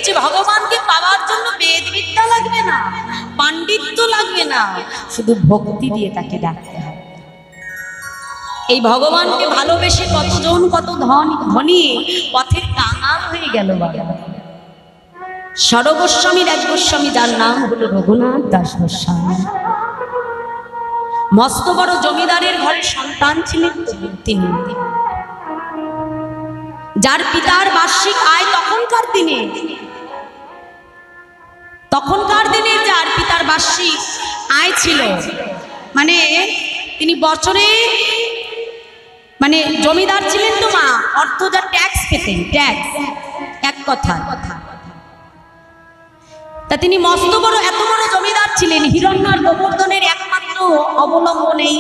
বলছে ভগবানকে পাওয়ার জন্য বেদ বিদ্যা লাগবে না, পাণ্ডিত্য লাগবে না, শুধু ভক্তি দিয়ে তাকে ডাকতে হবে। এই ভগবানকে ভালোবেসে কতজন কত ধনী পথের কাঙাল হয়ে গেল বাবা। সরগোস্বামীর এক গোস্বামী যার নাম হলো রঘুনাথ দাস গোস্বামী, মস্ত বড় জমিদারের ঘরে সন্তান ছিলেন তিনি, যার পিতার বার্ষিক আয় তখনকার দিনে যার পিতার বার্ষিক আয় ছিল, মানে তিনি বছরে, মানে জমিদার ছিলেন তো মা, অর্থ যা ট্যাক্স পেতেন, ট্যাক্স এক কথা, তা তিনি মস্ত বড় এত বড় জমিদার ছিলেন। হিরণ্যর গোবর্ধনের একমাত্র অবলম্বনেই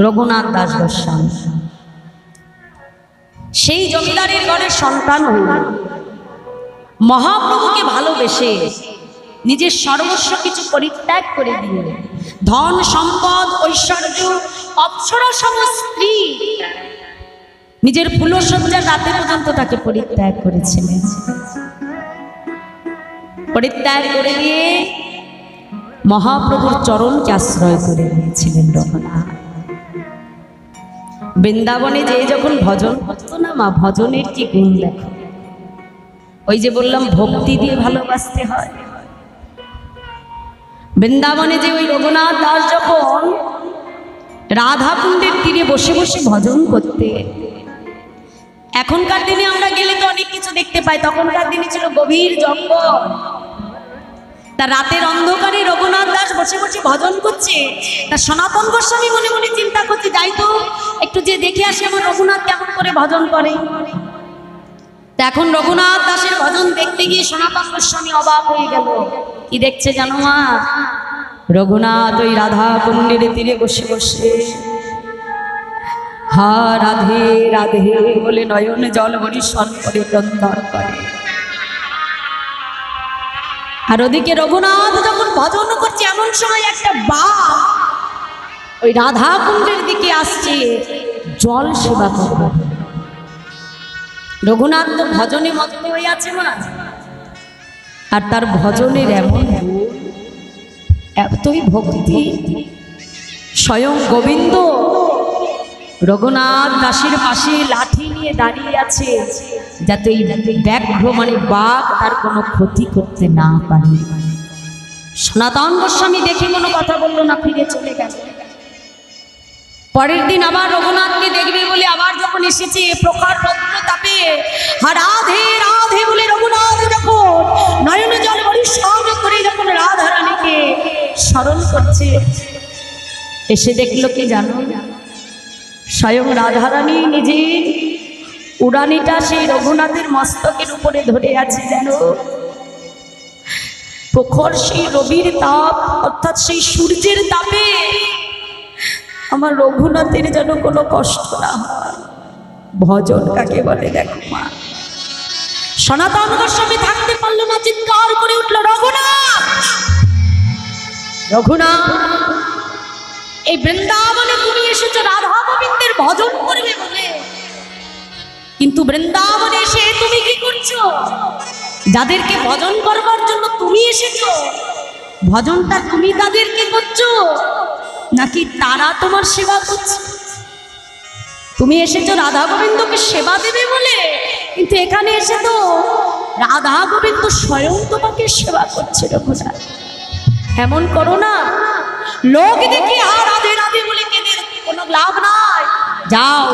রঘুনাথ দাস গোস্বামী সেই জমিদারের ঘরের সন্তান হইল। মহাপ্রভুকে ভালোবেসে নিজের সর্বস্ব কিছু পরিত্যাগ করে দিয়ে ধন সম্পদ ঐশ্বর্য অপ্সরা সম স্ত্রী নিজের ফুলসজ্জার রাতে পর্যন্ত তাকে পরিত্যাগ করেছিলেন। পরিত্যাগ করে দিয়ে মহাপ্রভুর চরণকে আশ্রয় করে নিয়েছিলেন রঘুনাথ। বৃন্দাবনে যে যখন ভজন করতো না মা, ভজনের কি গুণ দেখো। ওই যে বললাম ভক্তি দিয়ে ভালোবাসতে হয়। বৃন্দাবনে যে ওই রঘুনাথ দাস যখন রাধাকুণ্ডের তীরে বসে বসে ভজন করতে, এখনকার দিনে আমরা গেলে তো অনেক কিছু দেখতে পাই, তখনকার দিনে ছিল গভীর জঙ্গল। তা রাতের অন্ধকারে রঘুনাথ দাস বসে বসে ভজন করছে, তা সনাতন গোস্বামী মনে মনে চিন্তা করছে, যাই তো একটু যে দেখে আসি আমার রঘুনাথ কেমন করে ভজন করে। তা এখন রঘুনাথ দাসের ভজন দেখতে গিয়ে সনাতন গোস্বামী অবাক হয়ে গেল। কি দেখছে জানো মা? রঘুনাথ ওই রাধা কুণ্ডের তীরে বসে বসে হা রাধে রাধে বলে নয়ন জল বরিশন করে ক্রন্দন করে। আর ওদিকে রঘুনাথ যখন ভজন করছে, এমন সময় একটা বাঘ ওই রাধা কুণ্ডের দিকে আসছে জল সেবা করবে। রঘুনাথ তো ভজনে মগ্ন হয়ে আছে মা, আর তার ভজনের এমন এতই ভক্তি, স্বয়ং গোবিন্দ রঘুনাথ দাসের পাশে লাঠি নিয়ে দাঁড়িয়ে আছে, যাতে এই ব্যাঘ্র মানে বাঘ তার কোনো ক্ষতি করতে না পারে। সনাতন গোস্বামী দেখে কোনো কথা বললো না, ফিরে চলে গেল। পরের দিন আবার রঘুনাথকে দেখবে বলে আবার যখন এসেছে প্রখর রৌদ্র তাপে, রাধে রাধে বলে রঘুনাথ যখন নয়ন জল বরিশন করে যখন রাধা রানীকে স্মরণ করছে, এসে দেখলো কি জানো? স্বয়ং রাধারানী নিজের উড়ানিটা সেই রঘুনাথের মস্তকের উপরে ধরে আছে। যেন প্রখর সেই রবির তাপ, অর্থাৎ সেই সূর্যের তাপে আমার রঘুনাথের যেন কোনো কষ্ট না হয়। ভজন কাকে বলে দেখো মা। সনাতন গোস্বামী থাকতে পারলো না, চিৎকার করে উঠলো, রঘুনাথ রঘুনাথ, এই বৃন্দাবনে তুমি এসেছো রাধা গোবিন্দের ভজন করবে বলে, কিন্তু বৃন্দাবনে এসে তুমি কি করছো? যাদেরকে ভজন করবার জন্য তুমি এসেছো, ভজনটা তুমি তাদেরকে করছো নাকি তারা তোমার সেবা করছে? তুমি এসেছো রাধা গোবিন্দকে সেবা দেবে বলে, কিন্তু এখানে এসে তো রাধা গোবিন্দ স্বয়ং তোমাকে সেবা করছে। রঘুনাথ এমন করো না, লোক দেখি আর রাধে রাধে বলে কেঁদে কোনো লাভ নাই। যাও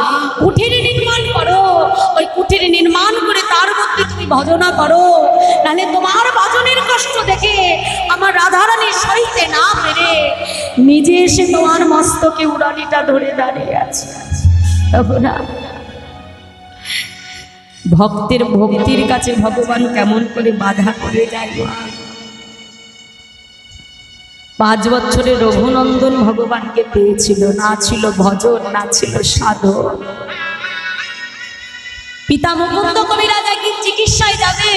কুঠির নির্মাণ করো, ওই কুঠির নির্মাণ করে তার মধ্যে তুমি ভজনা করো, নাহলে তোমার ভজনের কষ্ট দেখে আমার রাধারানী সইতে না পেরে নিজে এসে তোমার মস্তকে উড়ানিটা ধরে দাঁড়িয়ে আছে। ভক্তের ভক্তির কাছে ভগবান কেমন করে বাধা করে যায়। 5 বছরে রঘুনন্দন ভগবানকে পেয়েছিল, না ছিল ভজন, না ছিল সাধন। পিতা মুকুন্দ কবিরাজ একদিন চিকিৎসায় যাবে,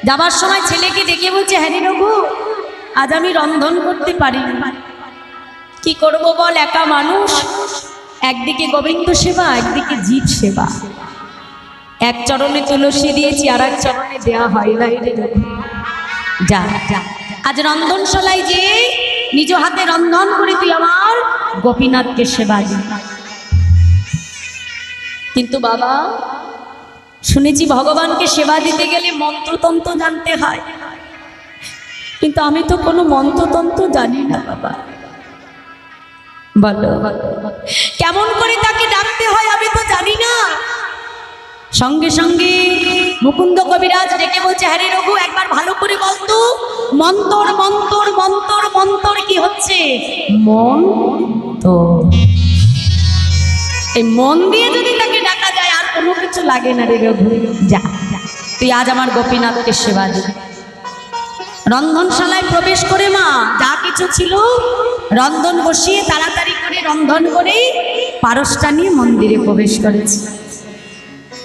যাবার সময় ছেলেকে ডেকে বলছে, হ্যাঁ রে রঘু, আজ আমি রন্ধন করতে পারি, কি করব বল, একা মানুষ, একদিকে গোবিন্দ সেবা, একদিকে জীব সেবা। এক চরণে তুলসী দিয়েছি, আর এক চরণে দেয়া হয় নাই রে রঘু। যা যা, আজ রন্ধনশালায় যে নিজ হাতে রন্ধন করে তুই আমার গোপীনাথকে সেবা দি। কিন্তু বাবা, শুনেছি ভগবানকে সেবা দিতে গেলে মন্ত্রতন্ত্র জানতে হয়, কিন্তু আমি তো কোনো মন্ত্রতন্ত্র জানি না বাবা। বলো কেমন করে তাকে ডাকতে হয় আমি তো জানি না। সঙ্গে সঙ্গে মুকুন্দ কবিরাজ ডেকে বলছে, হ্যাঁ রে রঘু, একবার ভালো করে বলতো মন্তর মন্তর মন্তর মন্তর কি হচ্ছে? মন তো এই মন দিয়ে যদি তাকে ডাকা যায় আর কোনো কিছু লাগে না রে রঘু। যা তুই আজ আমার গোপীনাথকে সেবা দি। রন্ধনশালায় প্রবেশ করে মা যা কিছু ছিল রন্ধন বসিয়ে তাড়াতাড়ি করে রন্ধন করে পারসটা নিয়ে মন্দিরে প্রবেশ করেছে।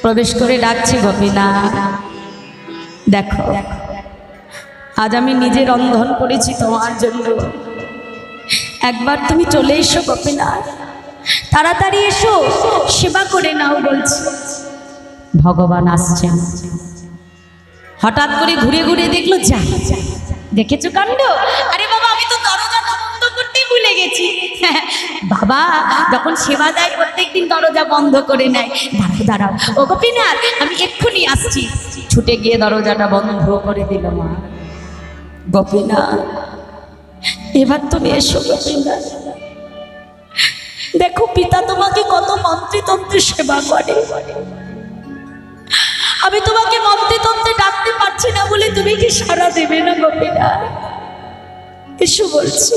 প্রবেশ করে ডাকছে, গোপীনাথ দেখো, আজ আমি নিজে রন্ধন করেছি তোমার জন্য, একবার তুমি চলে এসো গোপীনাথ, তাড়াতাড়ি এসো, সেবা করে নাও বলছি। ভগবান আসছেন। হঠাৎ করে ঘুরে ঘুরে দেখলো, যা দেখেছো কাণ্ড? আরে বাবা, আমি তো দরজাটা বন্ধ করতেই ভুলে গেছি। বাবা যখন সেবা দেয় প্রত্যেকদিন দরজা বন্ধ করে নেয়। দাঁড়াও দাঁড়াও, ও গোপীনাথ আমি এক্ষুনি আসছি। ছুটে গিয়ে দরজাটা বন্ধ করে দিল মা। গোপীনাথ এবার তুমি এসো গোপীনাথ, দেখো পিতা তোমাকে কত মন্ত্রতন্ত্রে সেবা করে, আমি তোমাকে মন্ত্রতন্ত্রে ডাকতে পারছি না বলে তুমি কি সাড়া দেবে না গোপীনাথ? এসো বলছি।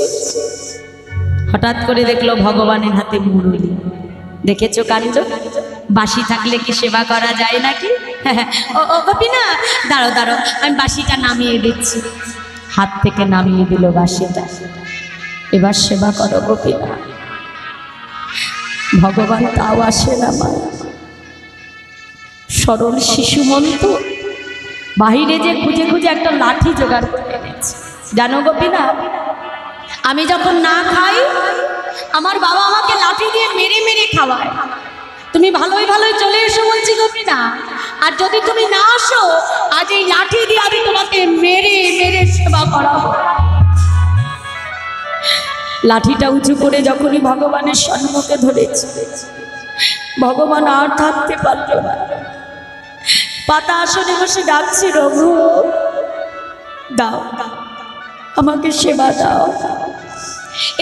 হঠাৎ করে দেখলো ভগবানের হাতে মুরলি। দেখেছো কাণ্ড? বাঁশি থাকলে কি সেবা করা যায় নাকি? ও গোপীনাথ দাঁড়ো দাঁড়ো, আমি বাঁশিটা নামিয়ে দিচ্ছি। হাত থেকে নামিয়ে দিল বাঁশিটা। এবার সেবা করো গোপীনাথ। ভগবান তাও আসে না মা। সরল শিশু মন্ত বাহিরে যে খুঁজে খুঁজে একটা লাঠি জোগাড় করে এনেছে। জানো গোপীনাথ, আমি যখন না খাই আমার বাবা আমাকে লাঠি দিয়ে মেরে মেরে খাওয়ায়। তুমি ভালোই ভালোই চলে এসো বলছি গোপীনাথ, আর যদি তুমি না আসো আজ এই লাঠি দিয়ে আমি তোমাকে মেরে মেরে সেবা করাবো। লাঠিটা উঁচু করে যখনই ভগবানের সম্মুখে ধরেছে, ভগবান আর থাকতে পারল না। পাতা আসনে বসে ডাকছি, রঘু দাও আমাকে সেবা দাও।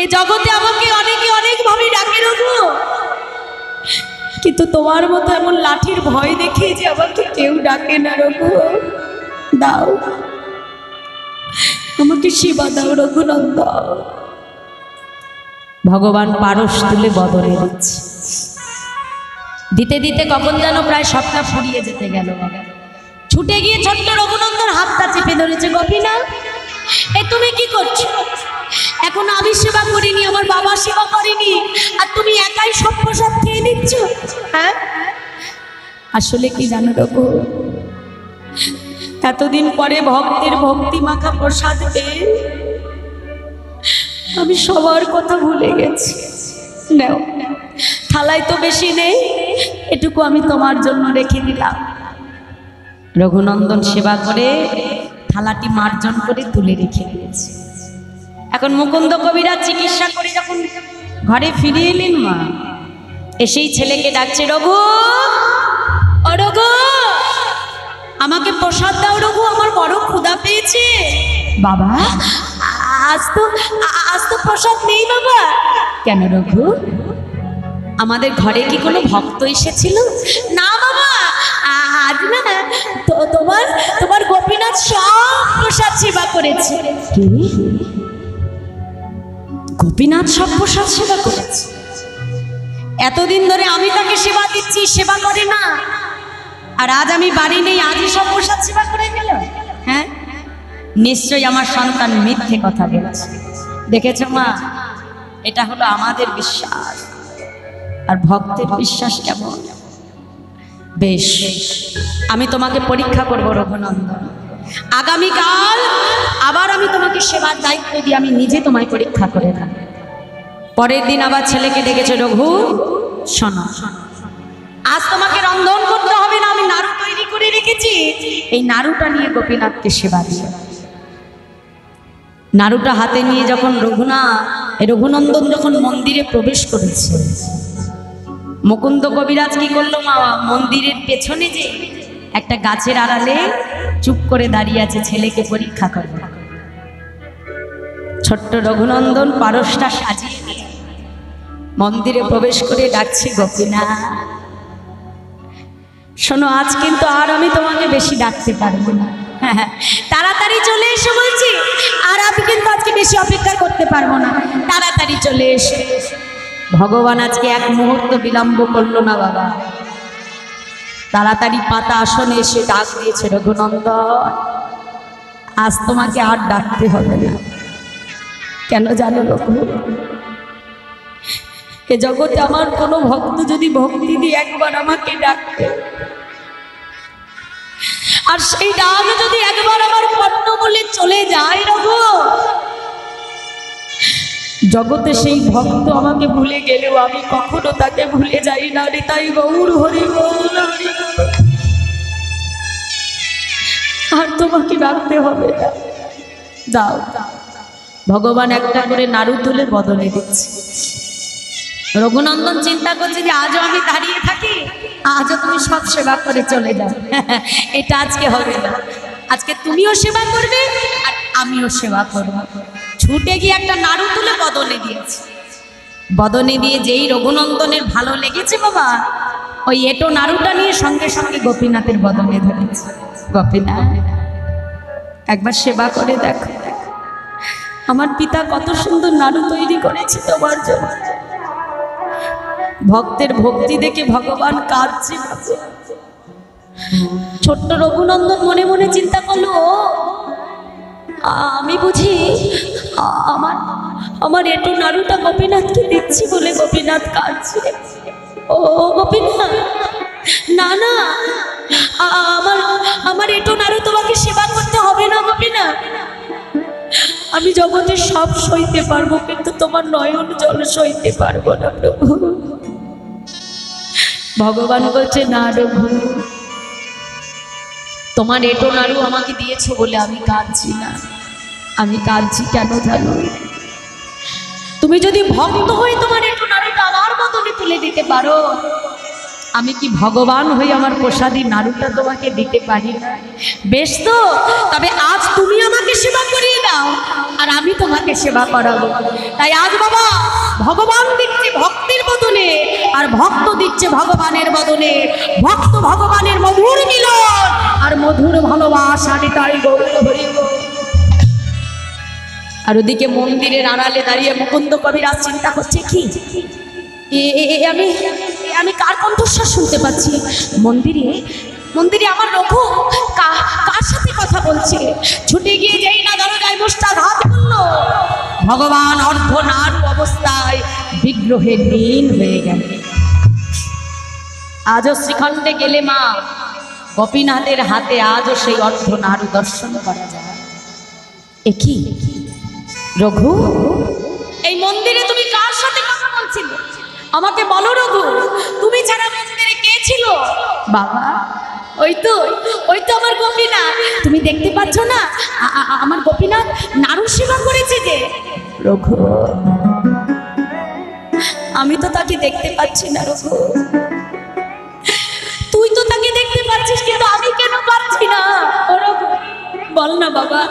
এ জগতে আমাকে অনেকে অনেক ভাবে ডাকে রঘু, কিন্তু তোমার মতো এমন লাঠির ভয় দেখে যে আমাকে কেউ ডাকে না। রঘু দাও আমাকে সেবা দাও রঘুনন্দন। ভগবান পারস তুলে বদলে দিচ্ছে। দিতে দিতে কখন যেন প্রায় সবটা ফুরিয়ে যেতে গেল। ছুটে গিয়ে ছোট্ট রঘুনন্দন হাতটা চেপে ধরেছে। গোপীনাথ এ তুমি কি করছো? এখন আমি সেবা করিনি, আমার বাবা সেবা করেনি, আর তুমি একাই সব প্রসাদ খেয়ে নিচ্ছ। হ্যাঁ আসলে কি জানো রঘু, এতদিন পরে ভক্তের ভক্তি মাখা প্রসাদ পেয়ে আমি সবার কথা ভুলে গেছি। নাও থালায় তো বেশি নেই, এটুকু আমি তোমার জন্য রেখে দিলাম। রঘুনন্দন সেবা করে থালাটি মার্জন করে তুলে রেখে দিয়েছে। এখন মুকুন্দ কবিরাজ চিকিৎসা করে যখন ঘরে ফিরে এলেন মা, এসেই ছেলেকে ডাকছে, রঘু ও রঘু আমাকে প্রসাদ দাও রঘু, আমার বড় ক্ষুধা পেয়েছে। বাবা আজ তো প্রসাদ নেই বাবা। কেন রঘু, আমাদের ঘরে কি কোনো ভক্ত এসেছিল? না বাবা, আজ না তোমার গোপীনাথ সব প্রসাদ সেবা করেছে। কি গোপীনাথ সব প্রসাদ সেবা করেছে? এতদিন ধরে আমি তাকে সেবা দিচ্ছি, সেবা করে না, আর আজ আমি বাড়ি নেই, আজই সব প্রসাদ সেবা করে গেল? হ্যাঁ নিশ্চয়ই আমার সন্তান মিথ্যে কথা বলছে। দেখেছো মা, এটা হলো আমাদের বিশ্বাস, আর ভক্তের বিশ্বাস কেমন। বেশ, আমি তোমাকে পরীক্ষা করবো রঘুনন্দন। আগামীকাল আবার আমি তোমাকে সেবার দায়িত্ব দিয়ে আমি নিজে তোমায় পরীক্ষা করে দেব। পরের দিন আবার ছেলেকে ডেকেছে, রঘু শোনো, আজ তোমাকে রন্ধন করতে হবে না, আমি নাড়ু দেখেছি এই নাড়ুটা নিয়ে গোপীনাথকে সেবা দিয়ে। নাড়ুটা হাতে নিয়ে যখন রঘুনন্দন যখন মন্দিরে প্রবেশ করেছে, মুকুন্দ কবিরাজ কি করলো মা, মন্দিরের পেছনে যে একটা গাছের আড়ালে চুপ করে দাঁড়িয়ে আছে, ছেলেকে পরীক্ষা করবে। ছোট্ট রঘুনন্দন পারসটা সাজিয়ে মন্দিরে প্রবেশ করে ডাকছে, গোপীনাথ শোনো, আজ কিন্তু আর আমি তোমাকে বেশি ডাকতে পারবো না, তাড়াতাড়ি চলে এসো বলছি, আর আমি কিন্তু আজকে বেশি অপেক্ষা করতে পারবো না, তাড়াতাড়ি চলে এসো। ভগবান আজকে এক মুহূর্ত বিলম্ব করলো না বাবা, তাড়াতাড়ি পাতা আসনে এসে ডাক দিয়েছে, রঘুনন্দন আজ তোমাকে আর ডাকতে হবে না। কেন জানো রঘু, এ জগতে আমার কোনো ভক্ত যদি ভক্তি দিয়ে একবার আমাকে ডাকে, আর সেই ডাক যদি একবার আমার পণ্য বলে চলে যায় রঘু, জগতে সেই ভক্ত আমাকে ভুলে গেলেও আমি কখনো তাকে ভুলে যাই না রে। তাই গৌর হরি বল, হরি বল, আর তোমাকে ডাকতে হবে না, দাও। ভগবান একটা করে নাড়ু তুলে বদলে দিচ্ছে। রঘুনন্দন চিন্তা করছে যে আজও আমি দাঁড়িয়ে থাকি, আজও তুমি সব সেবা করে চলে যাও, এটা আজকে হবে না, আজকে তুমিও সেবা করবে আর আমিও সেবা করব। ছুটে গিয়ে একটা নাড়ু তুলে বদনে দিয়েছে। বদনে দিয়ে যেই রঘুনন্দনের ভালো লেগেছে বাবা, ওই এটো নাড়ুটা নিয়ে সঙ্গে সঙ্গে গোপীনাথের বদনে ধরেছে। গোপীনাথ একবার সেবা করে দেখো, আমার পিতা কত সুন্দর নাড়ু তৈরি করেছে তোমার জন্য। ভক্তের ভক্তি দেখে ভগবান কাঁদছে। ছোট্ট রঘুনন্দন মনে মনে চিন্তা করলো, আমি বুঝি আমার এটো নাড়ুটা গোপীনাথকে দিচ্ছি বলে গোপীনাথ কাঁদছে। ও গোপীনাথ, না না, আমার এটো নাড়ু তোমাকে সেবা করতে হবে না গোপীনাথ, আমি জগতে সব সইতে পারবো, কিন্তু তোমার নয়ন জল সইতে পারবো না প্রভু। ভগবান বলছে, না রঘু, তোমার এটো নাড়ু আমাকে দিয়েছো বলে আমি কাঁদছি না। আমি কাঁদছি কেন জানো, তুমি যদি ভক্ত হয়ে তোমার এটো নাড়ুটা আমার বদলে তুলে দিতে পারো, আমি কি ভগবান হয়ে আমার প্রসাদী নাড়ুটা তোমাকে দিতে পারি না? বেশ তো, তবে আজ তুমি আমাকে সেবা করিয়ে দাও আর আমি তোমাকে সেবা করাবো। তাই আজ বাবা ভগবান দিচ্ছে ভক্তের বদলে, আর ভক্ত দিচ্ছে ভগবানের বদলে। ভক্ত ভগবানের মধুর মিলন আর মধুর ভালোবাসা, তাই গৌর হরি বল। আর ওদিকে মন্দিরের আড়ালে দাঁড়িয়ে মুকুন্দ কবিরাজ চিন্তা করছে, কি আমি কার কণ্ঠস্বর শুনতে পাচ্ছি? মন্দিরে আমার রঘু কার সাথে কথা বলছে? ছুটে গিয়ে যেই না দরজায় মুষ্টাঘাত করলো, ভগবান অর্ধনারী অবস্থায় বিগ্রহে লীন হয়ে গেল। আজও শ্রীখণ্ডে গেলে মা গোপীনাথের হাতে আজও সেই অর্ধনারী দর্শন করা যায়। একই রঘু, এই মন্দিরে তুমি কার সাথে কথা বলছিলে? আমাকে বলো রঘু, তুমি ছাড়া মন্দিরে কে ছিল? বাবা, ওই তো আমার গোপীনাথ, তুমি দেখতে পাচ্ছ না আমার গোপীনাথ নাড়ু সেবা করেছে যে। রঘু, আমি তো তাকে দেখতে পাচ্ছি না রঘু, তুই তো তাকে দেখতে পাচ্ছিস, কিন্তু আমি কেন পাচ্ছি না? ও রঘু, বল না বাবা,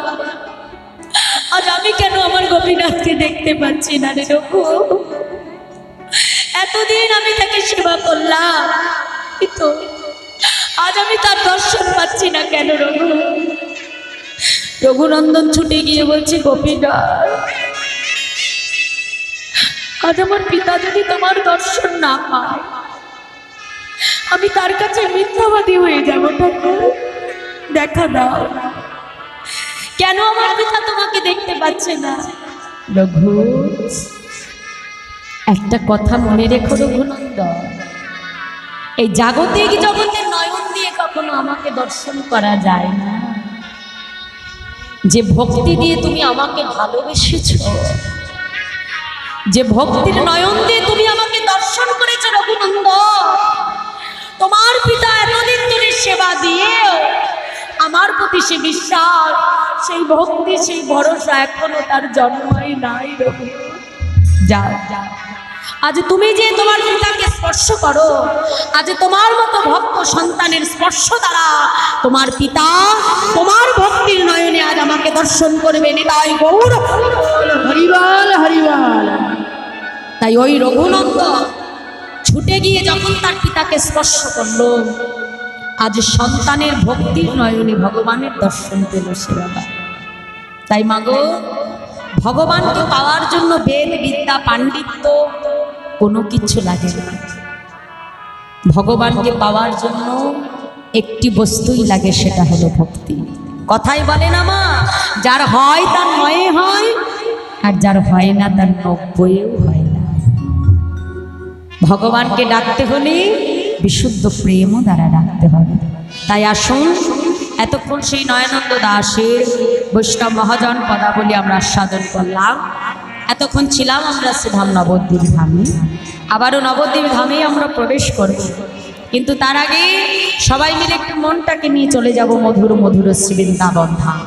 আজ আমি কেন আমার গোপীনাথকে দেখতে পাচ্ছি না রে রঘু? এতদিন আমি তাকে সেবা করলাম, কিন্তু আজ আমি তার দর্শন পাচ্ছি না কেন রঘু? রঘুনন্দন ছুটে গিয়ে বলছে, গোপীনাথ, আজ আমার পিতা যদি তোমার দর্শন না পায়, আমি তার কাছে মিথ্যাবাদী হয়ে যাব। ঠাকুর, দেখা দাও, কেন আমার পিতা তোমাকে দেখতে পাচ্ছে না? রঘু, একটা কথা মনে রেখো রঘুনন্দন, এই জাগতিক জগতের নয়ন দিয়ে কখনো আমাকে দর্শন করা যায় না। যে ভক্তি দিয়ে তুমি আমাকে ভালোবেসেছো, যে ভক্তির নয়ন দিয়ে তুমি আমাকে দর্শন করেছো রঘুনন্দন, তোমার পিতা এতদিন ধরে সেবা দিয়েও আমার প্রতি সে বিশ্বাস, সেই ভক্তি, সেই ভরসা এখনো তার জন্মই নাই। যা যা, আজ তুমি যে তোমার পিতাকে স্পর্শ করো, আজ তোমার মতো ভক্ত সন্তানের স্পর্শ দ্বারা তোমার পিতা তোমার ভক্তির নয়নে আজ আমাকে দর্শন করবে। নিতাই গৌর হরিবল হরিবল। তাই ওই রঘুনন্দন ছুটে গিয়ে যখন তার পিতাকে স্পর্শ করলো, আজ সন্তানের ভক্তির নয়নে ভগবানের দর্শন পেল সে বাবা। তাই মাগো, ভগবানকে পাওয়ার জন্য বেদ বিদ্যা পাণ্ডিত্য কোনো কিছু লাগে না। ভগবানকে পাওয়ার জন্য একটি বস্তুই লাগে, সেটা হলো ভক্তি। কথাই বলে না মা, যার হয় তার নয়ে হয়, আর যার হয় না তার নব্বইয়েও হয় না। ভগবানকে ডাকতে হলে বিশুদ্ধ প্রেমও দ্বারা ডাকতে হবে। তাই আসুন, এতক্ষণ সেই নয়ানন্দ দাসের বৈষ্ণব মহাজন পদাবলী আমরা আস্বাদন করলাম। এতক্ষণ ছিলাম আমরা শ্রীধাম নবদ্বীপ ধামে, আবারও নবদ্বীপ ধামেই আমরা প্রবেশ করব। কিন্তু তার আগে সবাই মিলে একটু মনটাকে নিয়ে চলে যাব মধুর মধুর শ্রী বৃন্দাবন ধাম।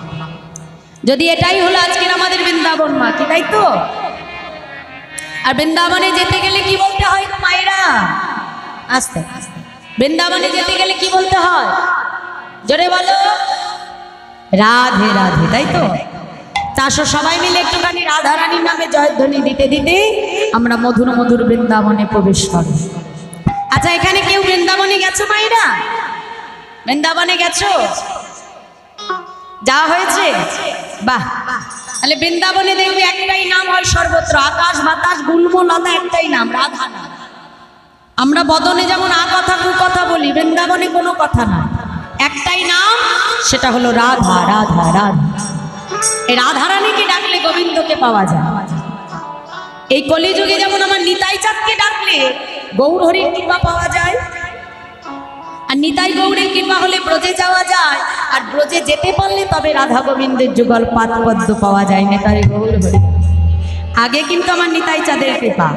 যদি এটাই হলো আজকের আমাদের বৃন্দাবন মা, কি তাই তো? আর বৃন্দাবনে যেতে গেলে কি বলতে হয় গো মায়েরা? আস্তে আস্তে, বৃন্দাবনে যেতে গেলে কি বলতে হয়? জোরে বলো, রাধে রাধে, তাই তো? তাসো সবাই মিলে একটুখানি রাধা রানীর নামে জয়ধ্বনি দিতে দিতে আমরা মধুর মধুর বৃন্দাবনে প্রবেশ করি। আচ্ছা, এখানে কেউ বৃন্দাবনে গেছো মায়েরা? বৃন্দাবনে গেছো? যা হয়েছে? বাহ। তাহলে বৃন্দাবনে দেখবে একটাই নাম হয় সর্বত্র, আকাশ বাতাস গুল্ম লতা, একটাই নাম, রাধা নাম। আমরা বদনে যেমন আ কথা কু কথা বলি, বৃন্দাবনে কোনো কথা না, একটাই নাম, সেটা হলো রাধা রাধা রাধা। এই রাধারানীকে ডাকলে গোবিন্দকে পাওয়া যায়। এই কলিযুগে যেমন আমার নিতাই চাঁদকে ডাকলে গৌর হরির কৃপা পাওয়া যায়, আর নিতাই গৌরের কৃপা হলে ব্রজে যাওয়া যায়, আর ব্রজে যেতে পারলে তবে রাধা গোবিন্দের যুগল পাদ পদ্ম পাওয়া যায়। নিতাই গৌর হরি, আগে কিন্তু আমার নিতাই চাঁদের কৃপা।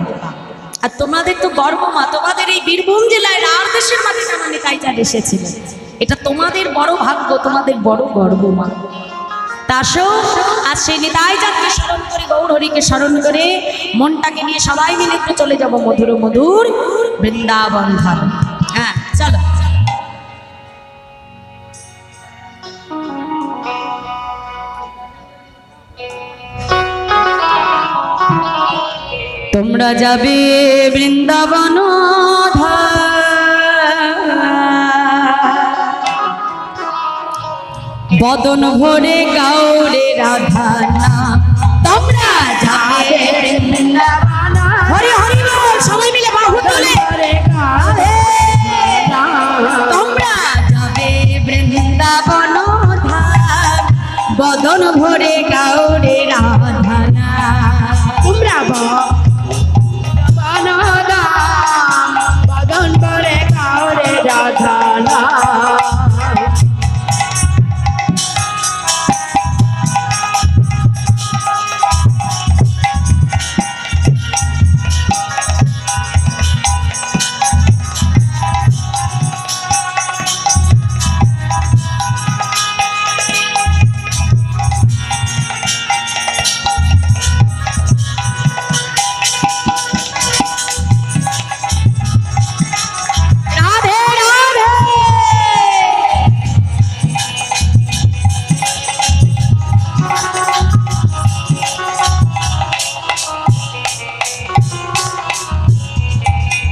আর তোমাদের তো গর্ব মা, তোমাদের এই বীরভূম জেলায় রার দেশের মাটিতে আমার নিতাই চাঁদ এসেছিল, এটা তোমাদের বড় ভাগ্য, তোমাদের বড় গর্ব মা। তাসো আজ সেই নিতাই চাঁদকে স্মরণ করে, গৌর হরিকে স্মরণ করে মনটাকে নিয়ে সবাই মিলে একটু চলে যাব মধুর মধুর বৃন্দাবন ধাম। হ্যাঁ চলো। তোমরা যাবে বৃন্দাবন বদন ভরে গাওরে রাধা নাম। তোমরা যাবে বৃন্দাবন, হরি হরি বল, সবাই মিলে বাহু তুলে, তোমরা যাবে বৃন্দাবন ধাম বদন ভরে গাওরে রাধা নাম। তোমরা বদন ভরে গাওরে রাধা নাম।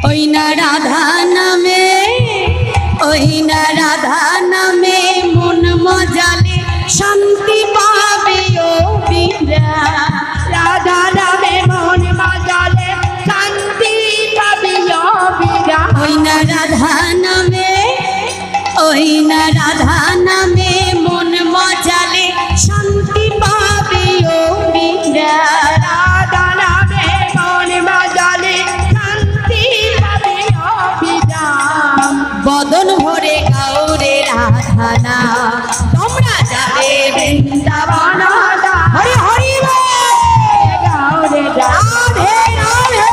ওই না রাধা নামে, ওই না রাধা নামে মন মজালে শান্তি পাবে ও বীরা। রাধা নামে মন মজালে শান্তি পাবে ও বীরা। ওই না রাধা নামে, ওই না রাধা নামে মন মজালে শান্তি পাবে ও বীরা। রাধা নামে মন মজালে বদন ভরে গাওরে রাধা নাম। তোমরা যাবে বৃন্দাবন হরি হরি গাওরে রাধে রাধে।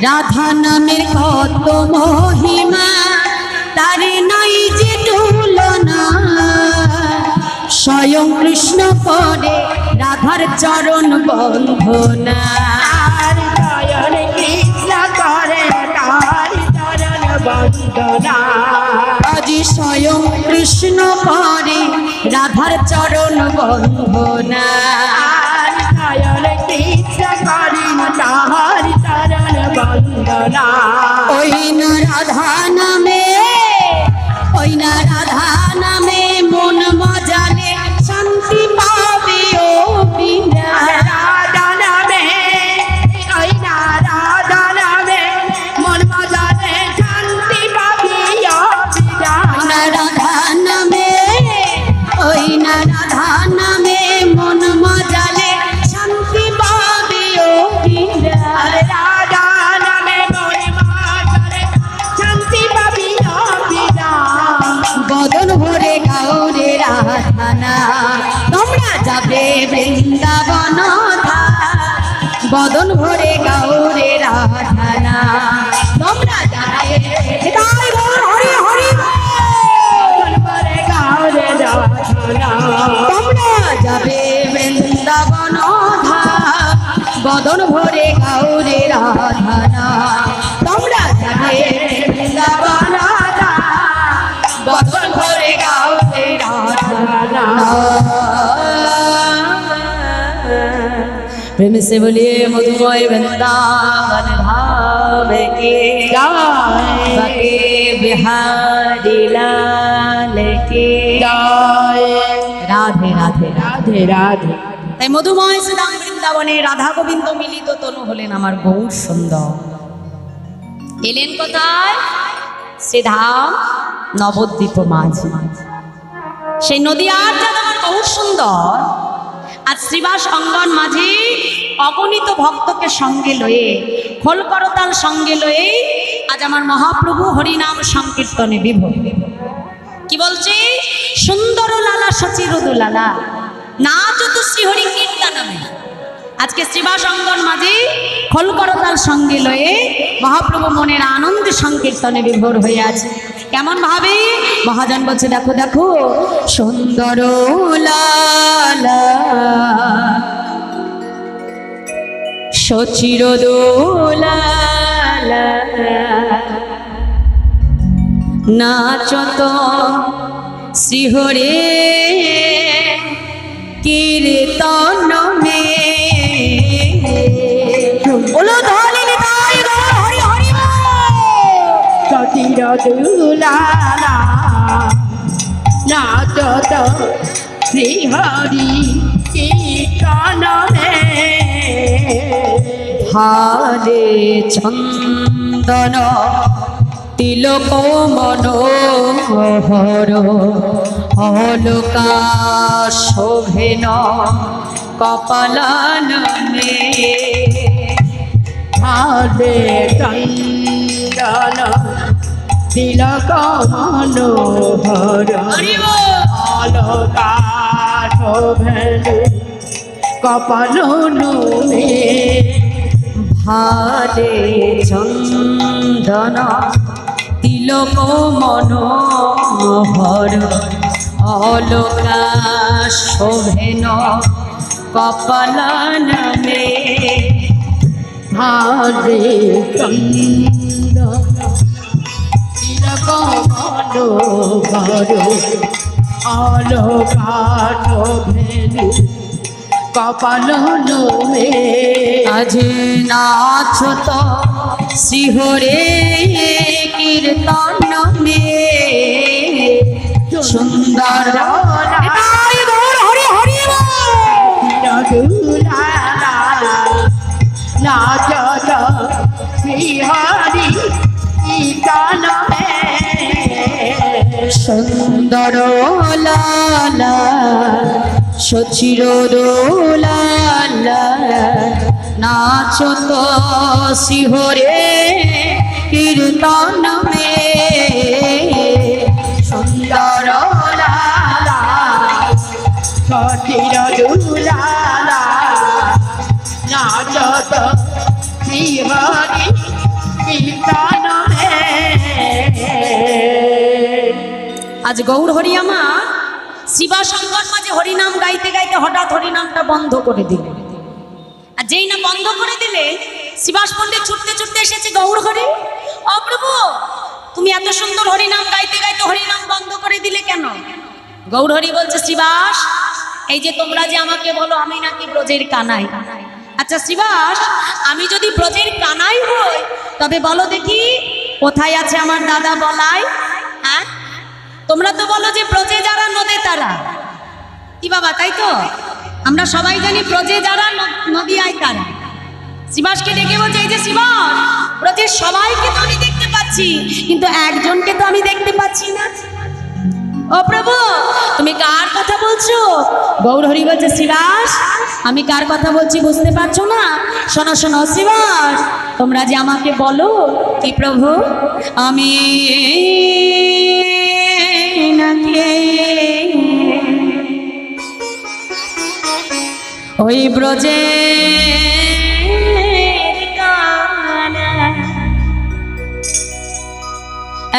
রাধা নামের কত মহিমা, তার নাই যে তুলনা। স্বয়ং কৃষ্ণ করে রাধার চরণ বন্ধনা। কৃষ্ণ করে তার চরণ বন্দনা। আজি স্বয়ং কৃষ্ণ করে রাধার চরণ বন্ধনা। কৃষ্ণ করেন তাহার চরণ বন্দনা। ওই না রাধা নামে, ওই না রাধা নামে মন মজালে শান্তি পাবে ও বিনা। রাধা নামে, ওই না রাধা নামে মন মজালে শান্তি পাবি না রাধা নামে, ওই না রাধা নামে মন মজালে শান্তি পাবে ও বিনা। রাধা নামে মন মজালে শান্তি পাবি বিনা। বদন ভরে গাওরে রাধানা, তোমরা যাবে বৃন্দাবন ধাম। বদন ভরে গাওরে রাধানা, তোমরা যাবে হৃদয় গৌর হরি হরি করে গাওরে রাধনা। তোমরা যাবে বৃন্দাবন ধাম। বদন ভরে গাওরে রাধানা, তোমরা যাবে বৃন্দাবন ধাম। বদন ভরে গাওরে রাধানা। प्रेम से बोलिए मधुमय वृंदावन धाम के बाके बिहारी लाल के राधे राधे। রাধে রাধে। তাই মধুময় শ্রীধাম বৃন্দাবনে রাধা গোবিন্দ মিলিত তনু হলেন আমার গৌর সুন্দর। এলেন কোথায়? শ্রীধাম নবদ্বীপ মাঝি। সেই নদীয়ার যাদব আমার গৌর সুন্দর আজ শ্রীবাস অঙ্গন মাঝে অগণিত ভক্তকে সঙ্গে লয়ে, খোল করতাল সঙ্গে লয়ে আজ আমার মহাপ্রভু হরিনাম সংকীর্তনে বিভোর। কি বলছি? সুন্দর লালা সচিরুদু লালা নাচ তো শ্রীহরি কীর্তনমে। আজকে শ্রীবাস অঙ্গন মাঝে খোল করতাল সঙ্গে লয়ে মহাপ্রভু মনের আনন্দে সংকীর্তনে বিভোর হয়ে আছে। কেমন ভাবে? মহাজন বলছে দেখো দেখো সুন্দর লালা সচিরুদু লালা নাচত শ্রীহরে কীর্তন মে। বলো ধলিনি তাই গো হরি হরি সতীর দুলালা নাচত শ্রীহরি কীর্তন হে। ভালে চন্দন তিলক মনোহর অলকা শোভেন কপালান মে। ভালে চন্দন তিলক মনোহর অলকা শোভেন কপালনু মে। ভালে চন্দন তিলক মনোহর অলকা শোভেন কপালান মে। ভালে চন্দন তিলক মনোহর অলকা শোভেন কপালনু মে। আজ নাচত শ্রীহরে কীর্তন মে। সুন্দর হরি হরি নাচত শ্রীহরি কীর্তন হে। সুন্দর লালা সচিরুদু লালা নাচত শ্রীহরে কীর্তন মে। সুন্দর লালা সতীর দুলালা নাচত শ্রীহরি আজ গৌর হরিয়ামা শিবা শঙ্কর মাঝে হরিনাম গাইতে গাইতে হঠাৎ হরিনামটা বন্ধ করে দিলে। আর যেই না বন্ধ করে দিলে শিবাস পণ্ডিত ছুটতে ছুটতে এসেছে গৌর হরি। ও প্রভু, তুমি এত সুন্দর হরিনাম গাইতে গাইতে হরিনাম বন্ধ করে দিলে কেন? গৌর হরি বলছে, শিবাস, এই যে তোমরা যে আমাকে বলো আমি নাকি ব্রজের কানাই। আচ্ছা শিবাস, আমি যদি ব্রজের কানাই হই তবে বলো দেখি কোথায় আছে আমার দাদা বলাই? হ্যাঁ, তোমরা তো বলো যে ব্রজে যারা নদে তারা। কি বাবা, তাই তো? আমরা সবাই জানি ব্রজে যারা নদী আয় তারা। শিবাসকে ডেকে বলছে, এই যে শিবাস, ব্রজের সবাইকে তো আমি দেখতে পাচ্ছি, কিন্তু একজনকে তো আমি দেখতে পাচ্ছি না। ও প্রভু, তুমি কার কথা বলছো? গৌর হরি বলছে, শিবাস, আমি কার কথা বলছি বুঝতে পারছো না? শোনো শোনো শিবাস, তোমরা যে আমাকে বলো কি প্রভু, আমি নাকি ওই ব্রজে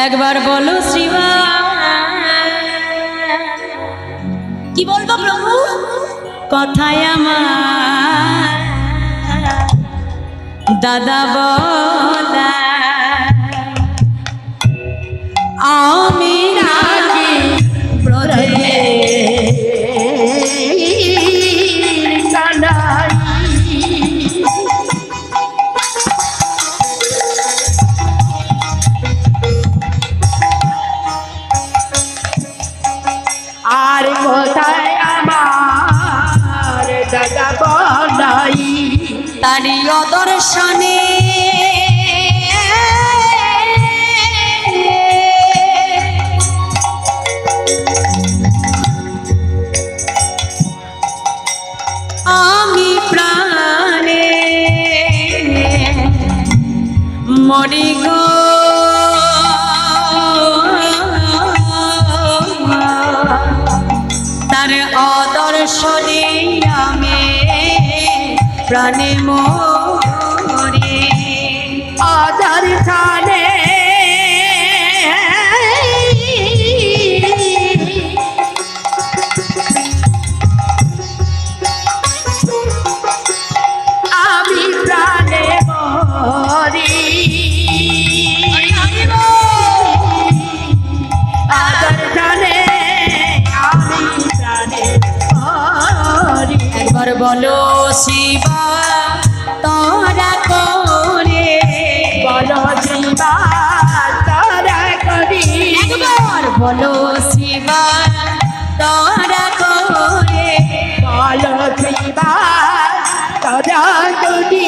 একবার বলো শিবাস। কি বলবো প্রভু? কথায় আমার দাদা বলা আমি নাকি ব্রজে কানাই। আর কোথায় আমার দাদা বলাই? তারি অদর্শনে আমি প্রাণে মরি গো। তার অদর্শনে আমি প্রাণে মরি। আধার ছানে আমি প্রাণে মরি। আধার ছানে আমি প্রাণে মরি। একবার বলো শিবা তোরা করে, বলো শিবা তোরা করি। একবার বলো শিবা তোরা করে, বলো শিবা তোরা করি।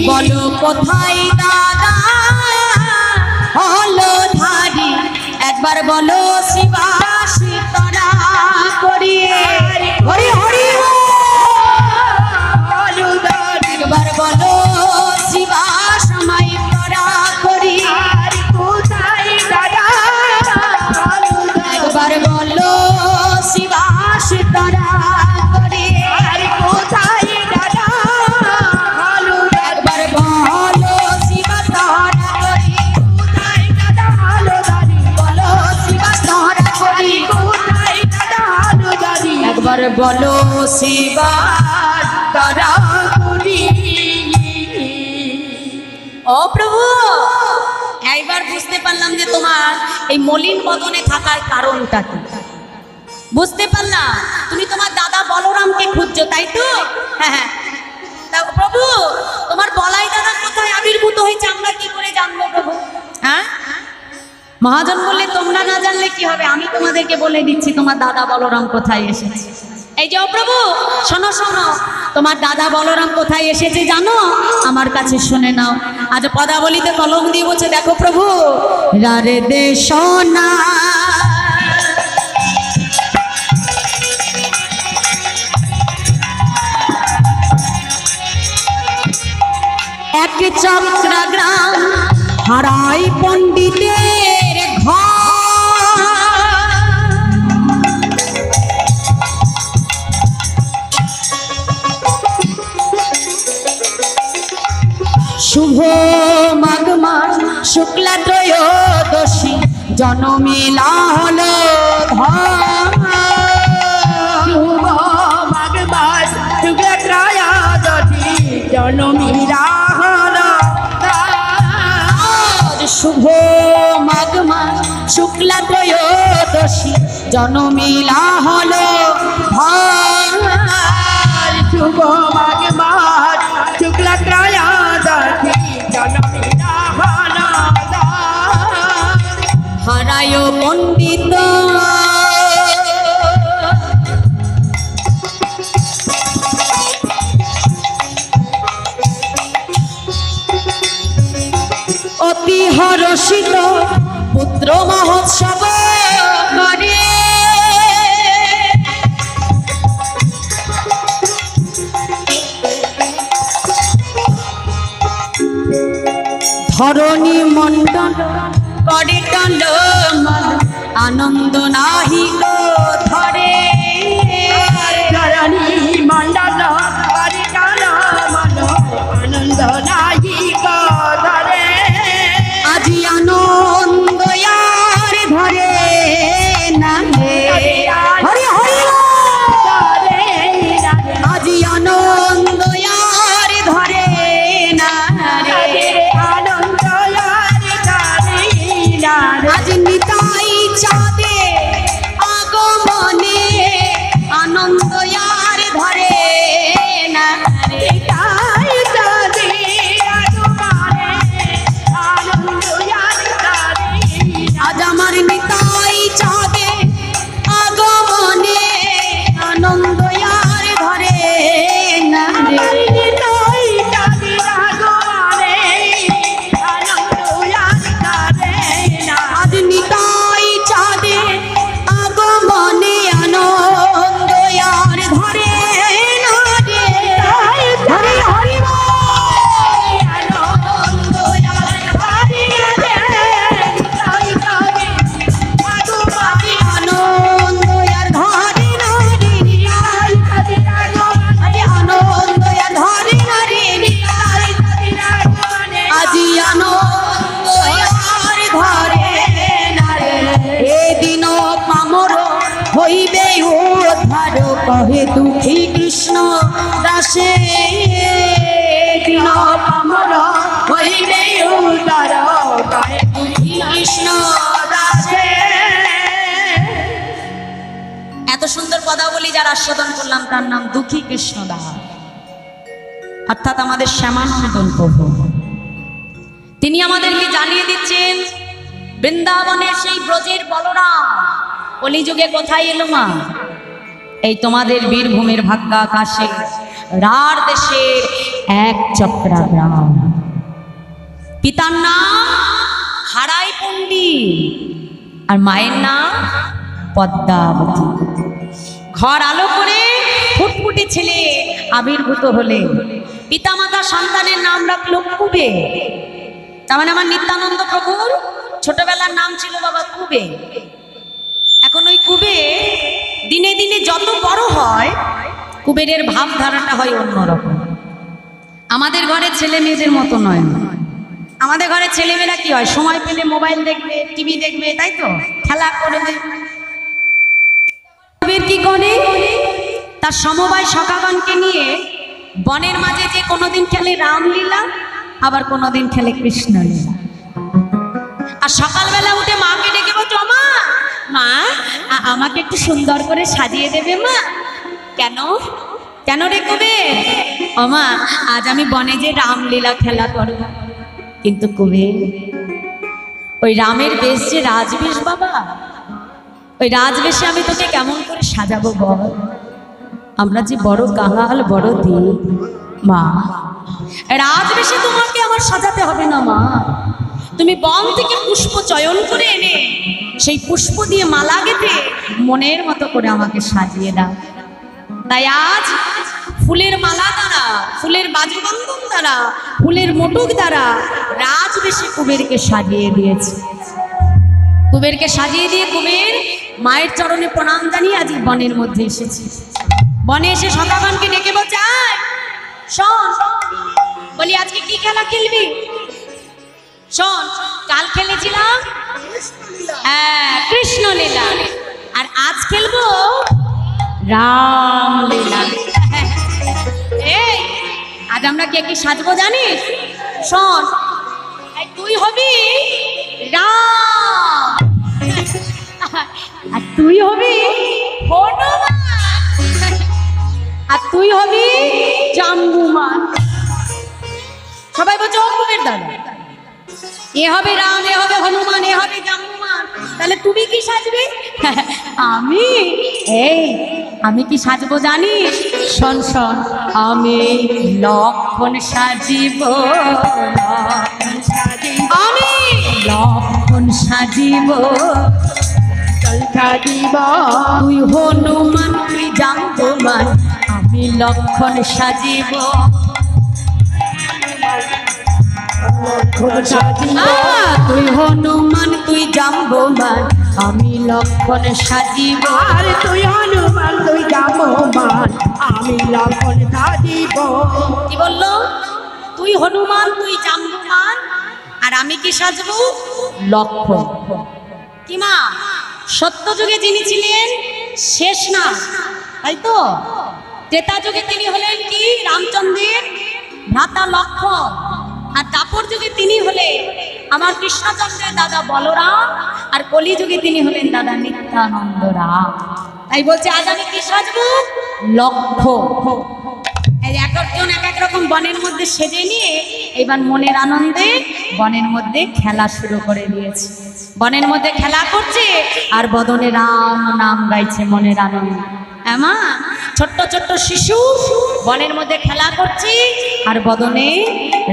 বলো কোথায় দাদা হলো ধারি। একবার বলো শিবা তোরা করি। হরি হরি একবার বলো শিবা সময় তোরা করি। কোথায় দাদা একবার বলো শিবা তোরা করি। কোথায় দাদা একবার বলো শিবা তোরা করি। কোথায় দাদা হালো দাদি। বলো শিবা তোরা করি। কোথায় দাদা হালো দাদি। একবার বলো শিবা তোরা করি। ও প্রভু, এইবার বুঝতে পারলাম যে তোমার এই মলিন বদনে থাকার কারণটা কি। বুঝতে পারলাম তুমি তোমার দাদা বলরামকে খুঁজছো, তাই তো? হ্যাঁ হ্যাঁ। তা প্রভু, তোমার বলাই দাদা কোথায় আবির্ভূত হয়েছে আমরা কি করে জানবো প্রভু? হ্যাঁ, মহাজন বললে তোমরা না জানলে কি হবে, আমি তোমাদেরকে বলে দিচ্ছি তোমার দাদা বলরাম কোথায় এসেছে। এই যে ও প্রভু, শোনো শোনো, তোমার দাদা বলরাম কোথায় এসেছে জানো? আমার কাছে শুনে নাও। আজ পদাবলিতে কলম দিয়ে বলছে, দেখো প্রভু, রারে দে সোনা এক চক্রা গ্রাম হারাই পণ্ডিতের ঘর। শুভ মাঘ মাস শুক্লা ত্রয়োদশী জনমেলা হলো শুভ মাঘ মাস শুক্লা ত্রয়োদশী জনমীরা হলো শুভ মাঘ মাস শুক্লা ত্রয়োদশী জনমেলা হলো শুভ মাঘ মাস শুক্লা ত্রয়োদশী জনমীরা হলো হারায় পণ্ডিত অতি হরষিত পুত্র মহোৎসব করে ধরণী মণ্ডল করে দণ্ড আনন্দ নাহি গো ধরে ধরণী মণ্ডল করে দণ্ড আনন্দ নাহি গো ধরে আজি আনন্দ আর ধরে না রে হরি হরি আজি আনন্দ আর ধরে না রে আনন্দ আজ নিতাই চাঁদে আগমনে আনন্দ আর ধরে না রে আজ আমার নিতাই চাঁদে আগমনে আনন্দ আর ধরে না রে আজ নিতাই চাঁদে আগমনে আনন্দ আর ধরে না রে হরি হরি আনন্দ আর ধরে না রে আনন্দ আর ধরে না রে আজি আনন্দ আর ধরে না রে এদিন পামর হইবে উদ্ধার কহে দুঃখী কৃষ্ণ দাসে দিন পামর হইবে উদ্ধার কহে দুঃখী কৃষ্ণ দাসে। এত সুন্দর পদাবলী যার আস্বাদন করলাম তার নাম দুঃখী কৃষ্ণ দাস, অর্থাৎ আমাদের শ্যামানন্দন প্রভু। তিনি আমাদেরকে জানিয়ে দিচ্ছেন বৃন্দাবনের সেই ব্রজের বলরাম কলিযুগে কোথায় এলো মা? এই তোমাদের বীরভূমের ভাগ্য আকাশে রার দেশের এক চক্রা গ্রাম। পিতার নাম হারাই পণ্ডিত আর মায়ের নাম পদ্মাবতী। ঘর আলো করে ফুটফুটে ছেলে আবির্ভূত হলে পিতামাতা সন্তানের নাম রাখলো কুবে। তার মানে আমার নিত্যানন্দ প্রভুর ছোটবেলার নাম ছিল বাবা কুবে। এখন ওই কুবে দিনে দিনে যত বড় হয় কুবেরের ভাবধারাটা হয় অন্যরকম। আমাদের ঘরে ছেলে মেয়েদের মতো নয়। আমাদের ঘরে ছেলেমেয়েরা কি হয়, সময় পেলে মোবাইল দেখবে, টিভি দেখবে, তাই তো, খেলা করবে। কুবের কি করে, তার সমবায় সখাগণকে নিয়ে বনের মাঝে যে কোনোদিন খেলে রামলীলা, আবার কোনোদিন খেলে কৃষ্ণলীলা। আর সকালবেলা উঠে মাকে ডেকে বলতো, মা মা আমাকে একটু সুন্দর করে সাজিয়ে দেবে মা। কেন কেন রে কুবের? ও মা আজ আমি বনে যে রামলীলা খেলা করব। কিন্তু কুবের, ওই রামের বেশ যে রাজবেশ বাবা, ওই রাজবেশে আমি তোকে কেমন করে সাজাবো বল? আমরা যে বড় কাঙাল, বড় দিন মা, রাজবেশে তোমাকে আমার সাজাতে হবে না মা। তুমি বন থেকে পুষ্প চয়ন করে এনে সেই পুষ্প দিয়ে মালা গেঁথে মনের মতো করে আমাকে সাজিয়ে দাও। তাই আজ ফুলের মালা দ্বারা, ফুলের বাজুবন্ধন দ্বারা, ফুলের মোটক দ্বারা রাজবেশে কুবেরকে সাজিয়ে দিয়েছে। কুবেরকে সাজিয়ে দিয়ে কুবের মায়ের চরণে প্রণাম জানিয়ে আজ বনের মধ্যে এসেছে। বনে এসে সখাগণকে ডেকে বলছে, আয় শোন, বলি আজকে কি খেলা খেলবি? শোন, কাল খেলেছিলাম হ্যাঁ, কৃষ্ণলীলা। আর আজ খেলবো রামলীলা। এই আজ আমরা কে কি সাজবো জানিস? শোন, এই তুই হবি রাম, আর তুই হবি হনুমান, আর তুই হবি জাম্বুমান। সবাই বলছে অঙ্কুরের দাদা, এ হবে রাম, এ হবে হনুমান, এ হবে জাম্বুমান। তাহলে তুমি কি সাজবে? আমি আমি কি সাজবো জানিস? শোন শোন, আমি লক্ষণ সাজিব, আমি লক্ষণ সাজিব, সাজিব তুই হনুমান, তুই জাম্বুমান, আমি লক্ষণ সাজিব। তুই হনুমান, তুই জাম্বুমান, আমি লক্ষণ সাজিব। আর তুই হনুমান, তুই জাম্বুমান, আমি লক্ষণ সাজিব। কি বললো? তুই হনুমান, তুই জাম্বুমান, আর আমি কি সাজবো? লক্ষণ। কি মা, সত্য যুগে যিনি ছিলেন শেষ না, তাই তো? ত্রেতা যুগে তিনি হলেন কি? রামচন্দ্রের ভ্রাতা লক্ষণ। আর দাপর যুগে তিনি হলেন আমার কৃষ্ণচন্দ্রের দাদা বলরাম। আর কলি যুগে তিনি হলেন দাদা নিত্যানন্দ রাম। তাই বলছে আজ আমি কি সাজবো? লক্ষণ। এই এক একজন এক এক রকম বনের মধ্যে সেজে নিয়ে এবার মনের আনন্দে বনের মধ্যে খেলা শুরু করে দিয়েছে। বনের মধ্যে খেলা করছে আর বদনে রাম নাম গাইছে মনের আনন্দে। মা, ছোট্ট ছোট্ট শিশু বনের মধ্যে খেলা করছে আর বদনে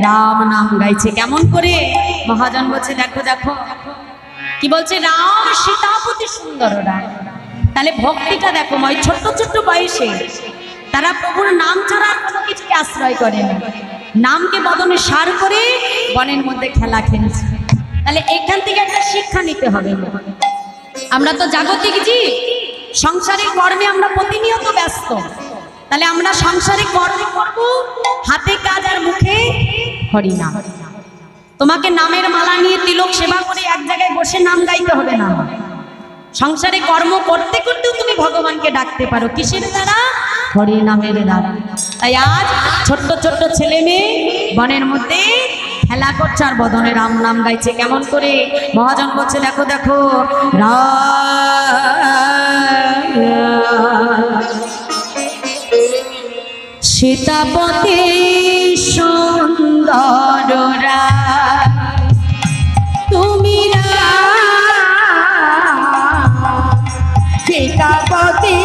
রাম নাম গাইছে। কেমন করে? মহাজন বলছে দেখো দেখো, কি বলছে? রাম সীতাপতি সুন্দর রাম। তাহলে ভক্তিটা দেখো, ওই ছোট্ট ছোট্ট বয়সে তারা প্রভুর নাম ছাড়া আর কোনো কিছুকে আশ্রয় করে না, নামকে বদনে সার করে বনের মধ্যে খেলা খেলছে। তাহলে এখান থেকে একটা শিক্ষা নিতে হবে। আমরা তো জাগতিক জীব, সংসারিক কর্মে আমরা প্রতিনিয়ত ব্যস্ত। তাহলে আমরা সংসারিক কর্ম করব, হাতে কাজ আর মুখে হরিনাম। তোমাকে নামের মালা নিয়ে তিলক সেবা করে এক জায়গায় বসে নাম গাইতে হবে না। সংসারে কর্ম করতে করতেও তুমি ভগবানকে ডাকতে পারো। কিসের দ্বারা? হরিনামের দ্বারা। তাই আজ ছোট্ট ছোট্ট ছেলে মেয়ে বনের মধ্যে খেলা করছে আর বদনে রাম নাম গাইছে। কেমন করে? মহাজন বলছে দেখো দেখো, সীতাপতি সুন্দর রাম, তুমি সীতাপতি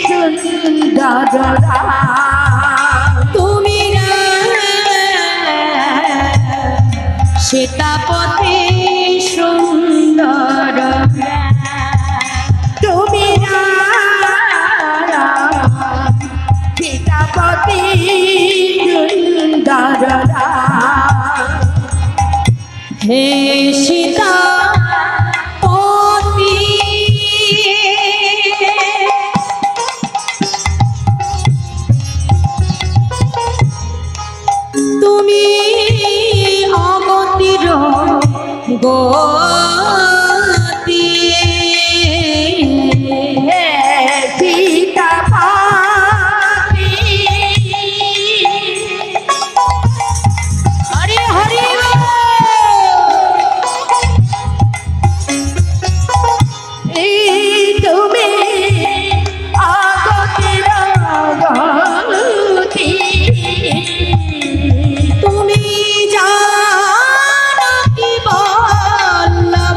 সুন্দর রাম, তুমি সীতাপতি সুন্দর, তুমি সীতাপতি সুন্দর রাম। হে সীতাপতি তুমি অগতির গতি, সীতাপতি হরি হরি তুমি আগতির গতি, তুমি জানকী বল্লভ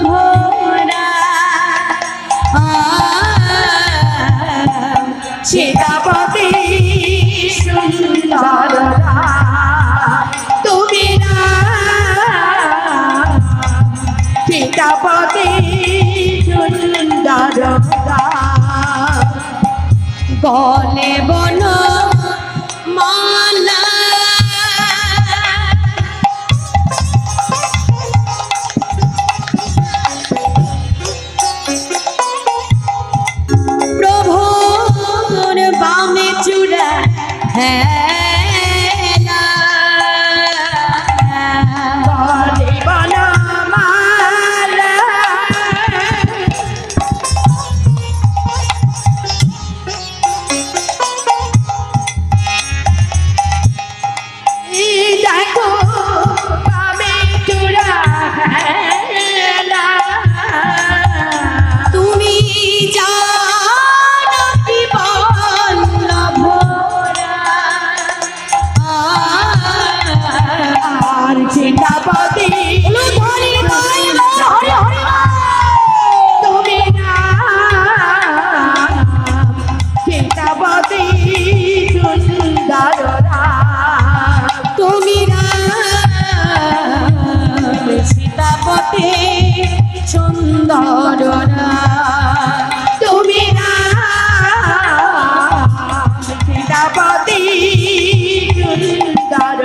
আমার সীতাপতি তুমি না সীতাপতি সুন্দর তুমি রাম সীতাপতি সুন্দর তুমি না সীতাপতি সুন্দর।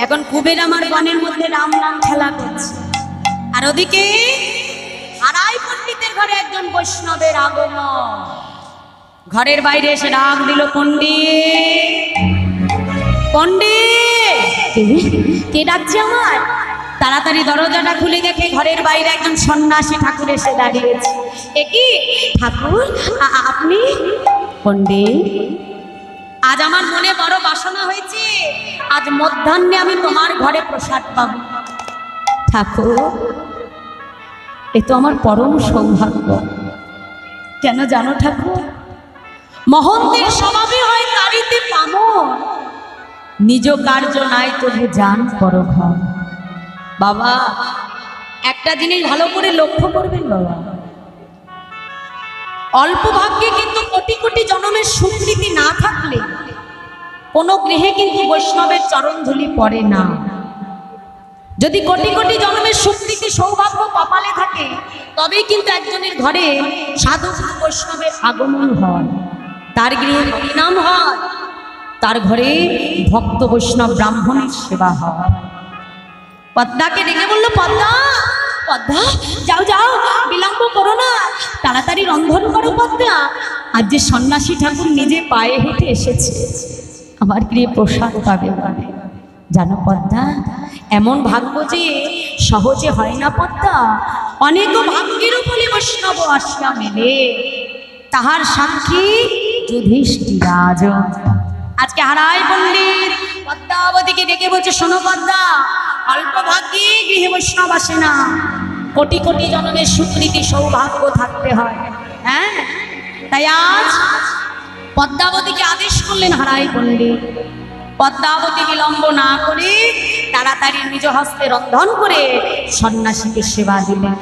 এখন কুবের আমার বনের মধ্যে রাম নাম খেলা করছে, আর ওদিকে আড়াই পণ্ডিতের ঘরে একজন বৈষ্ণবের আগমন। ঘরের বাইরে এসে ডাক দিল, পণ্ডিত পণ্ডিত। কে ডাকছে আমার? তাড়াতাড়ি দরজাটা খুলে দেখে ঘরের বাইরে একজন সন্ন্যাসী ঠাকুর এসে দাঁড়িয়েছে। এ কি ঠাকুর, আপনি? পণ্ডিত, আজ আমার মনে বড় বাসনা হয়েছে, আজ মধ্যাহ্নে আমি তোমার ঘরে প্রসাদ পাব। ঠাকুর, এ তো আমার পরম সৌভাগ্য। কেন জানো ঠাকুর? মহন্তের স্বভাবে হয় তারিতে পামর, নিজ কার্য নাই তবু জান পরঘর। বাবা, একটা জিনিস ভালো করে লক্ষ্য করবেন বাবা, অল্প ভাগ্যে কিন্তু কোটি কোটি জন্মের স্বীকৃতি না থাকলে কোনো গৃহে কিন্তু বৈষ্ণবের চরণধূলি পড়ে না। যদি কোটি কোটি জন্মের স্বীকৃতি সৌভাগ্য কপালে থাকে, তবেই কিন্তু একজনের ঘরে সাধু বৈষ্ণবের আগমন হয়, তার গৃহে হরিনাম হয়, তার ঘরে ভক্ত বৈষ্ণব ব্রাহ্মণের সেবা হয়। পদ্মাকে ডেকে বললো, পদ্মা পদ্মা, যাও যাও, বিলম্ব করো না, তাড়াতাড়ি রন্ধন করো পদ্মা। আজ যে সন্ন্যাসী ঠাকুর নিজে পায়ে হেঁটে এসেছে, আমার গৃহে প্রসাদ পাবে। জানো পদ্মা, এমন ভাগ্য যে সহজে হয় না পদ্মা, অনেক ভাগ্যের ফলে বৈষ্ণব আসিয়া মেলে, তাহার সাক্ষী যুধিষ্ঠিরাজ। আজকে হারাই পণ্ডিত পদ্মাবতীকে ডেকে বলছে, শোনো পদ্মা, অল্প ভাগ্যে গৃহে বৈষ্ণব আসে না, কোটি কোটি জন্মের স্বীকৃতি সৌভাগ্য থাকতে হয়। হ্যাঁ, তাই আজ পদ্মাবতীকে আদেশ করলেন হারাই পণ্ডিত। পদ্মাবতী বিলম্ব না করে তাড়াতাড়ি নিজ হস্তে রন্ধন করে সন্ন্যাসীকে সেবা দিলেন।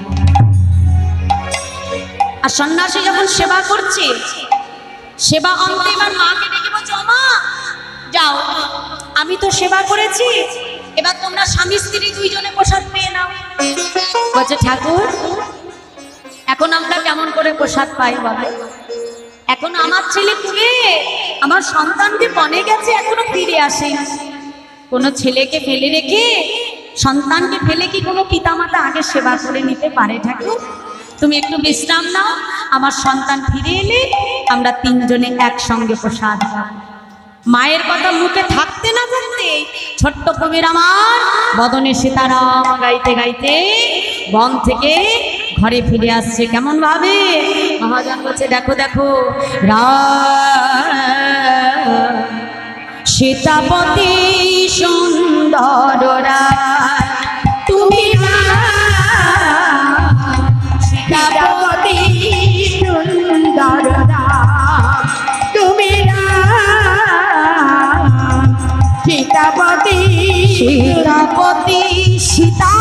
আর সন্ন্যাসী যখন সেবা করছে, সেবা অন্তে এবার মাকে ডেকে বলছে, মা যাও, আমি তো সেবা করেছি, এবার তোমরা স্বামী স্ত্রী দুইজনে প্রসাদ পেয়ে নাও। বলছে, ঠাকুর, এখন আমরা কেমন করে প্রসাদ পাই বলে? এখন আমার ছেলে কুবে আমার সন্তানকে বনে গেছে, এখনো ফিরে আসে। কোনো ছেলেকে ফেলে রেখে সন্তানকে ফেলে কি কোনো পিতামাতা আগে সেবা করে নিতে পারে? ঠাকুর, তুমি একটু বিশ্রাম নাও, আমার সন্তান ফিরে এলে আমরা তিনজনে একসঙ্গে প্রসাদ পাবো। মায়ের কথা মুখে থাকতে না থাকতে ছোট্ট কবির আমার বদনে সীতারাম গাইতে গাইতে বন থেকে ঘরে ফিরে আসছে। কেমন ভাবে? মহাজন বলছে, দেখো দেখো, সীতাপতি সুন্দর তুমি সীতাপতি সুন্দর তুমি সীতাপতি সীতাপতি সীতা।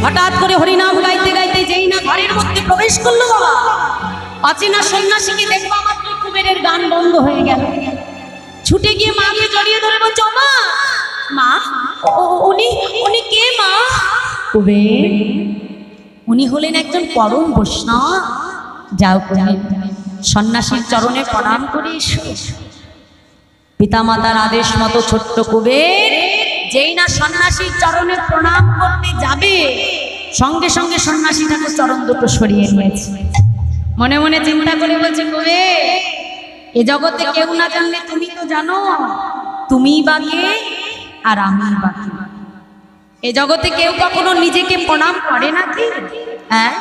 হঠাৎ করে হরিনাম গাইতে গাইতে যেই না ঘরের মধ্যে প্রবেশ করলো বাবা, অচেনা সন্ন্যাসীকে দেখবা মাত্র কুবেরের গান বন্ধ হয়ে গেল। ছুটে গিয়ে মাকে জড়িয়ে ধরে বলছো, মা মা, উনি উনি কে মা? কুবের, উনি হলেন একজন পরম বৈষ্ণব। যাও কুবের, সন্ন্যাসীর চরণে প্রণাম করে এসো। পিতামাতার আদেশ মতো ছোট্ট কুবের যেই না সন্ন্যাসীর চরণে প্রণাম করতে যাবে, সঙ্গে সঙ্গে সন্ন্যাসী ঠাকুর চরণ দুটো সরিয়ে নিয়েছে। মনে মনে চিন্তা করে বলছে, কুবের, এ জগতে কেউ না জানলে তুমি তো জানো, তুমি বা কে আর আমি বা কে। এ জগতে কেউ কখনো নিজেকে প্রণাম করে নাকি? হ্যাঁ,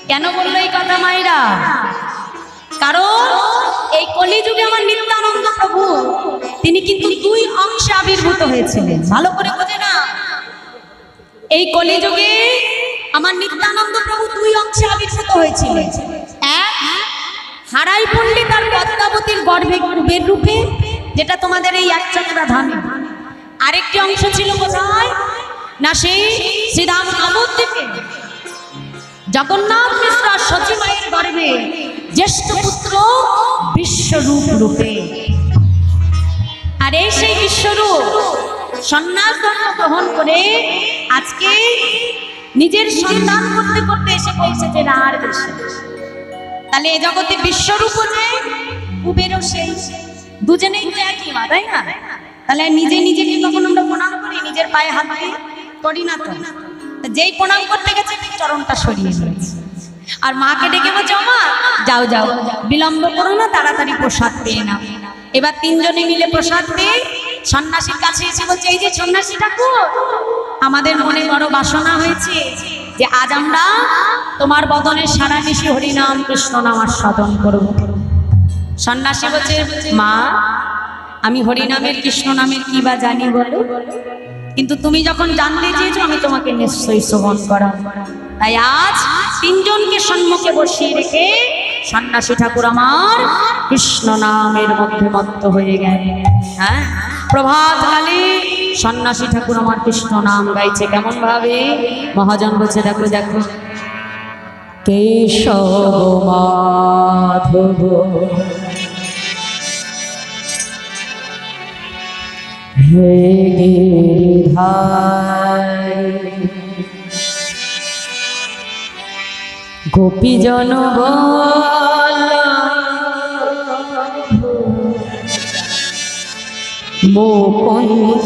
কেন বললো এই কথা মায়েরা? কারণ এই কলিযুগে আমার নিত্যানন্দ প্রভু তিনি কিন্তু দুই অংশে আবির্ভূত হয়েছিলেন। ভালো করে বোঝে না, এই কলিযুগে আমার নিত্যানন্দ প্রভু দুই অংশে আবির্ভূত হয়েছিলেন। এক হারাই পণ্ডিত আর পদ্মাবতীর গর্ভে কুবের রূপে, যেটা তোমাদের এই একচক্রা ধামে। আরেকটি অংশ ছিল কোথায় না, সেই শ্রীধাম নবদ্বীপে জগন্নাথ মিশ্র সচী মায়ের গর্ভে জ্যেষ্ঠ পুত্র বিশ্বরূপ রূপে। আর এই সেই বিশ্বরূপ সন্ন্যাস ধর্ম গ্রহণ করে আজকে নিজের সন্তান করতে করতে এসে পৌঁছেছে রার দেশে। তাহলে এ জগতে বিশ্বরূপ যে কুবেরও সেই, দুজনেই তো একই মা, তাই না? তাহলে নিজে নিজেকে কখন আমরা প্রণাম করি? নিজের পায়ে হাত দিয়ে করি না তো? যেই প্রণাম করতে গেছে চরণটা সরিয়ে ফেলেছে, আর মাকে ডেকে বলছে মা যাও যাও, বিলম্ব করো না, তাড়াতাড়ি প্রসাদ পেয়ে নাও। এবার তিনজনে মিলে প্রসাদ পেয়ে সন্ন্যাসীর কাছে এসে বলছে, এই যে সন্ন্যাসী ঠাকুর, আমাদের মনে বড় বাসনা হয়েছে যে আজ আমরা তোমার বদনে সারা নিশি হরিনাম কৃষ্ণ নাম আস্বাদন করব। সন্ন্যাসী বলছে, মা আমি হরিনামের কৃষ্ণ নামের কি বা জানি বলো, কিন্তু তুমি যখন জানতে চেয়েছো আমি তোমাকে নিশ্চয়ই শ্রবণ করাবো। তাই আজ তিনজনকে সম্মুখে বসিয়ে রেখে সন্ন্যাসী ঠাকুর আমার কৃষ্ণ নামের মধ্যে মত্ত হয়ে গেল। হ্যাঁ, প্রভাত কালে সন্ন্যাসী ঠাকুর আমার কৃষ্ণ নাম গাইছে। কেমন ভাবে? মহাজন বলছে, দেখো দেখো, কেশব মাধব হে গিরিধাই, গোপীজন মুকুন্দ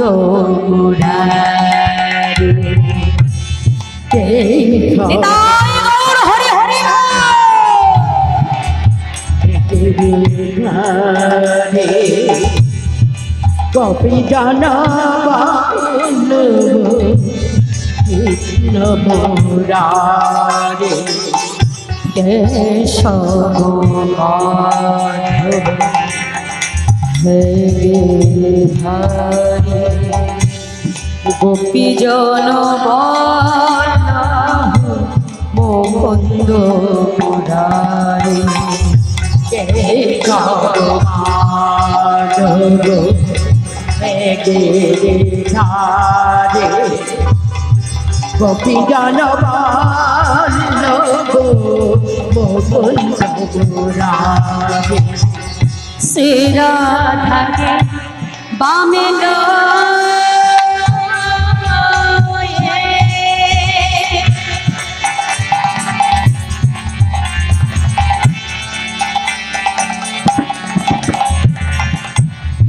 মুরারি। হরি হরি গোপীজন কৃষ্ণ মুরারি কেশব মাধব হে গিরিধারি, গোপীজন মুকুন্দ মুরারি। কেশব মাধব হে গিরিধারি, গোপীজন মুকুন্দ মুরারি। শ্রীরাধাকে বামে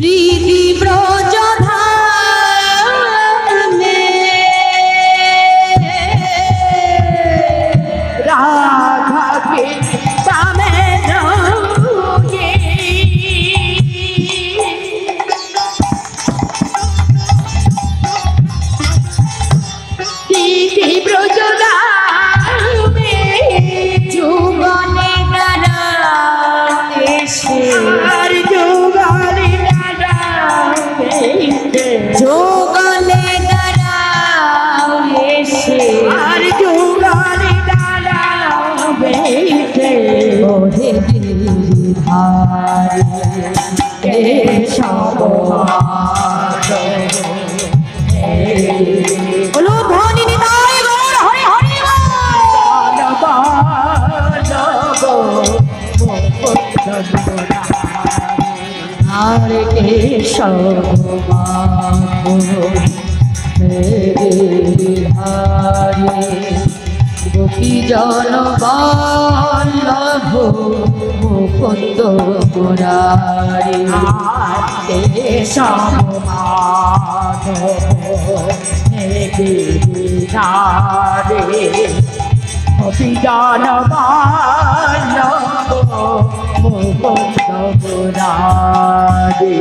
রীতি ব্রজধামে রাধাকে বামে রয়ে, রীতি ব্রজধামে যুগনে দ্বারা এসে, আর যুগলে যুগনে দ্বারা এসে, আর যুগলে ওহে গিরিধারি কেশব মাধব। বলো ধ্বনি নিতাই গৌর হরি হরি হরে কেশব মাধব হে গিরিধারি, গোপীজন বল্লভ মুকুন্দ মুরারি। কেশব মাধব হে গিরিধারি, গোপীজন বল্লভ মুকুন্দ মুরারি।